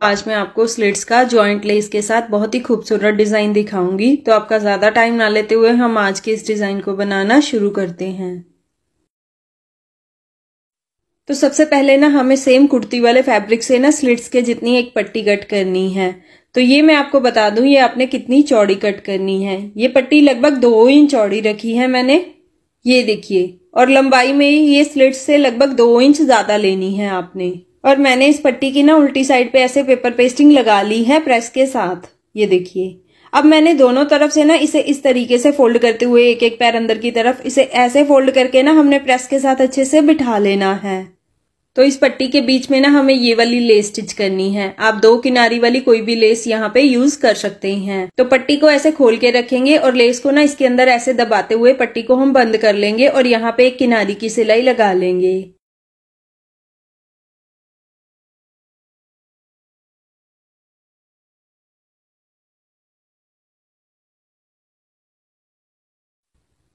आज मैं आपको स्लिट्स का जॉइंट लेस के साथ बहुत ही खूबसूरत डिजाइन दिखाऊंगी। तो आपका ज्यादा टाइम ना लेते हुए हम आज के इस डिजाइन को बनाना शुरू करते हैं। तो सबसे पहले ना हमें सेम कुर्ती वाले फैब्रिक से ना स्लिट्स के जितनी एक पट्टी कट करनी है। तो ये मैं आपको बता दूं ये आपने कितनी चौड़ी कट करनी है। ये पट्टी लगभग 2 इंच चौड़ी रखी है मैंने, ये देखिए, और लंबाई में ये स्लिट्स से लगभग 2 इंच ज्यादा लेनी है आपने। और मैंने इस पट्टी की ना उल्टी साइड पे ऐसे पेपर पेस्टिंग लगा ली है प्रेस के साथ, ये देखिए। अब मैंने दोनों तरफ से ना इसे इस तरीके से फोल्ड करते हुए एक एक पैर अंदर की तरफ इसे ऐसे फोल्ड करके ना हमने प्रेस के साथ अच्छे से बिठा लेना है। तो इस पट्टी के बीच में ना हमें ये वाली लेस स्टिच करनी है। आप 2 किनारी वाली कोई भी लेस यहाँ पे यूज कर सकते हैं। तो पट्टी को ऐसे खोल के रखेंगे और लेस को ना इसके अंदर ऐसे दबाते हुए पट्टी को हम बंद कर लेंगे और यहाँ पे एक किनारी की सिलाई लगा लेंगे।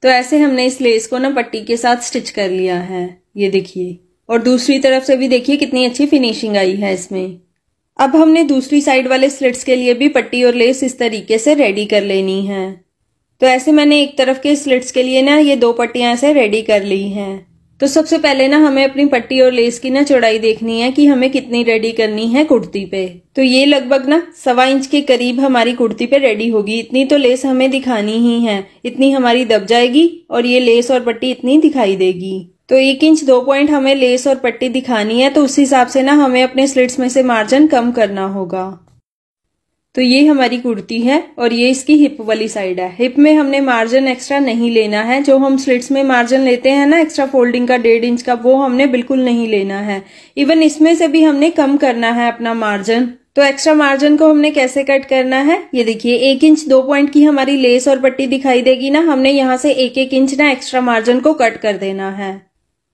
तो ऐसे हमने इस लेस को ना पट्टी के साथ स्टिच कर लिया है, ये देखिए। और दूसरी तरफ से भी देखिए कितनी अच्छी फिनिशिंग आई है इसमें। अब हमने दूसरी साइड वाले स्लिट्स के लिए भी पट्टी और लेस इस तरीके से रेडी कर लेनी है। तो ऐसे मैंने एक तरफ के स्लिट्स के लिए ना ये 2 पट्टियां ऐसे रेडी कर ली हैं। तो सबसे पहले ना हमें अपनी पट्टी और लेस की ना चौड़ाई देखनी है कि हमें कितनी रेडी करनी है कुर्ती पे। तो ये लगभग ना 1.25 इंच के करीब हमारी कुर्ती पे रेडी होगी। इतनी तो लेस हमें दिखानी ही है, इतनी हमारी दब जाएगी और ये लेस और पट्टी इतनी दिखाई देगी। तो 1 इंच 2 पॉइंट हमें लेस और पट्टी दिखानी है। तो उस हिसाब से ना हमें अपने स्लिट्स में से मार्जिन कम करना होगा। तो ये हमारी कुर्ती है और ये इसकी हिप वाली साइड है। हिप में हमने मार्जिन एक्स्ट्रा नहीं लेना है। जो हम स्लिट्स में मार्जिन लेते हैं ना एक्स्ट्रा फोल्डिंग का 1.5 इंच का, वो हमने बिल्कुल नहीं लेना है। इवन इसमें से भी हमने कम करना है अपना मार्जिन। तो एक्स्ट्रा मार्जिन को हमने कैसे कट करना है, ये देखिए। 1 इंच 2 पॉइंट की हमारी लेस और पट्टी दिखाई देगी ना, हमने यहाँ से 1-1 इंच ना एक्स्ट्रा मार्जिन को कट कर देना है।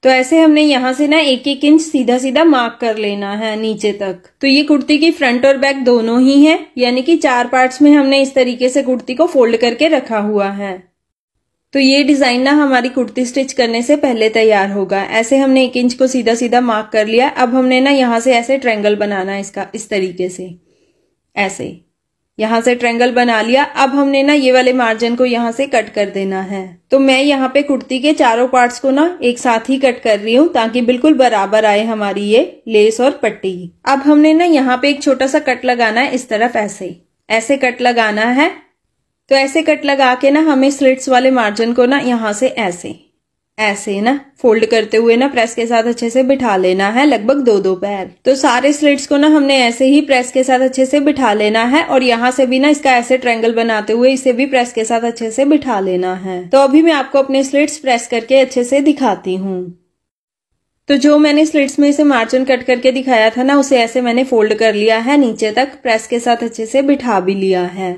तो ऐसे हमने यहाँ से ना 1-1 इंच सीधा सीधा मार्क कर लेना है नीचे तक। तो ये कुर्ती की फ्रंट और बैक दोनों ही है, यानी कि 4 पार्ट्स में हमने इस तरीके से कुर्ती को फोल्ड करके रखा हुआ है। तो ये डिजाइन ना हमारी कुर्ती स्टिच करने से पहले तैयार होगा। ऐसे हमने 1 इंच को सीधा सीधा मार्क कर लिया। अब हमने ना यहाँ से ऐसे ट्रायंगल बनाना है इसका, इस तरीके से ऐसे यहाँ से ट्रायंगल बना लिया। अब हमने ना ये वाले मार्जिन को यहाँ से कट कर देना है। तो मैं यहाँ पे कुर्ती के चारों पार्ट्स को ना एक साथ ही कट कर रही हूँ ताकि बिल्कुल बराबर आए हमारी ये लेस और पट्टी। अब हमने ना यहाँ पे एक छोटा सा कट लगाना है इस तरफ, ऐसे कट लगाना है। तो ऐसे कट लगा के ना हमें स्लिट्स वाले मार्जिन को ना यहाँ से ऐसे ना फोल्ड करते हुए ना प्रेस के साथ अच्छे से बिठा लेना है, लगभग 2-2 पैर। तो सारे स्लिट्स को ना हमने ऐसे ही प्रेस के साथ अच्छे से बिठा लेना है और यहाँ से भी ना इसका ऐसे ट्रायंगल बनाते हुए इसे भी प्रेस के साथ अच्छे से बिठा लेना है। तो अभी मैं आपको अपने स्लिट्स प्रेस करके अच्छे से दिखाती हूँ। तो जो मैंने स्लिट्स में इसे मार्जिन कट करके दिखाया था ना, उसे ऐसे मैंने फोल्ड कर लिया है नीचे तक, प्रेस के साथ अच्छे से बिठा भी लिया है।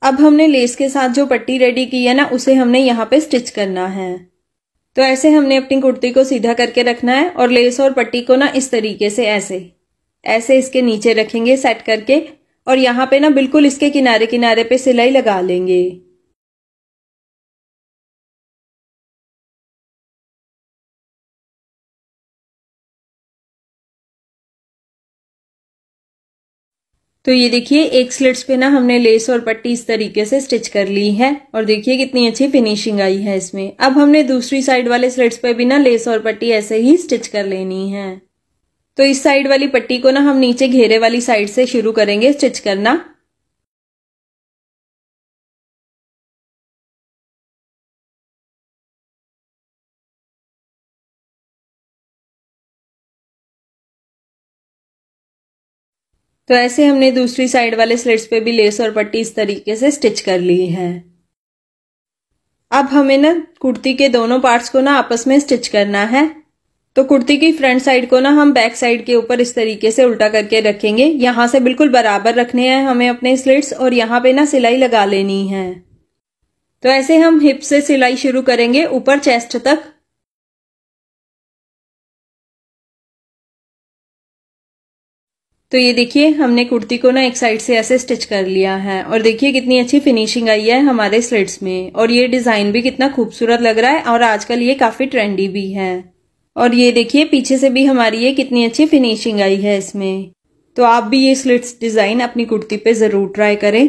अब हमने लेस के साथ जो पट्टी रेडी की है ना, उसे हमने यहाँ पे स्टिच करना है। तो ऐसे हमने अपनी कुर्ती को सीधा करके रखना है और लेस और पट्टी को ना इस तरीके से ऐसे इसके नीचे रखेंगे सेट करके और यहाँ पे ना बिल्कुल इसके किनारे किनारे पे सिलाई लगा लेंगे। तो ये देखिए एक स्लिट्स पे ना हमने लेस और पट्टी इस तरीके से स्टिच कर ली है और देखिए कितनी अच्छी फिनिशिंग आई है इसमें। अब हमने दूसरी साइड वाले स्लिट्स पे भी ना लेस और पट्टी ऐसे ही स्टिच कर लेनी है। तो इस साइड वाली पट्टी को ना हम नीचे घेरे वाली साइड से शुरू करेंगे स्टिच करना। तो ऐसे हमने दूसरी साइड वाले स्लिट्स पे भी लेस और पट्टी इस तरीके से स्टिच कर ली है। अब हमें ना कुर्ती के दोनों पार्ट्स को ना आपस में स्टिच करना है। तो कुर्ती की फ्रंट साइड को ना हम बैक साइड के ऊपर इस तरीके से उल्टा करके रखेंगे। यहाँ से बिल्कुल बराबर रखने हैं हमें अपने स्लिट्स और यहाँ पे ना सिलाई लगा लेनी है। तो ऐसे हम हिप से सिलाई शुरू करेंगे ऊपर चेस्ट तक। तो ये देखिए हमने कुर्ती को ना एक साइड से ऐसे स्टिच कर लिया है और देखिए कितनी अच्छी फिनिशिंग आई है हमारे स्लिट्स में। और ये डिजाइन भी कितना खूबसूरत लग रहा है और आजकल ये काफी ट्रेंडी भी है। और ये देखिए पीछे से भी हमारी ये कितनी अच्छी फिनिशिंग आई है इसमें। तो आप भी ये स्लिट्स डिज़ाइन अपनी कुर्ती पे ज़रूर ट्राई करें।